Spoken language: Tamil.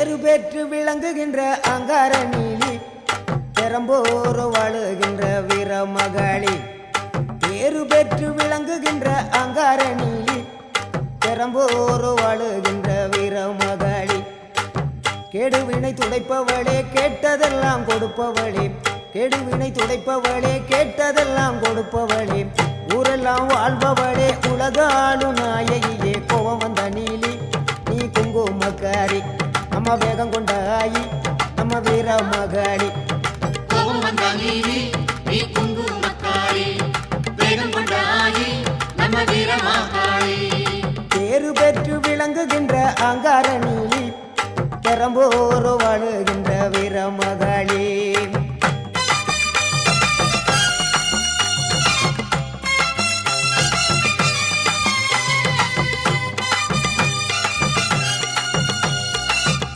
பேரு பெற்று விளங்குகின்ற அங்கார நீலி பெரம்போர் வாழுகின்ற வீரமகளி. பேரு பெற்று விளங்குகின்ற அங்கார நீலி பெரம்போர் வாழுகின்ற வீரமகளி. கேடுவினை துடைப்பவளே கேட்டதெல்லாம் கொடுப்பவளே, கேடுவினை துடைப்பவளே கேட்டதெல்லாம் கொடுப்பவளே, ஊரெல்லாம் வாழ்பவளே உலகாலும் நாயகியே. கோவம் வந்த நீலி நீ குங்குமக்காரி, நம்ம வேகம் கொண்ட ஆயி நம்ம வீரமகளி. கோபம் வந்த நீலி நீ குங்குமக்காரி, வேகம் கொண்ட ஆயி நம்ம வீரமகளி. பேரு பெற்று விளங்குகின்ற அங்கார நீலி பெரம்போர் வாழுகின்ற வீரமகளி.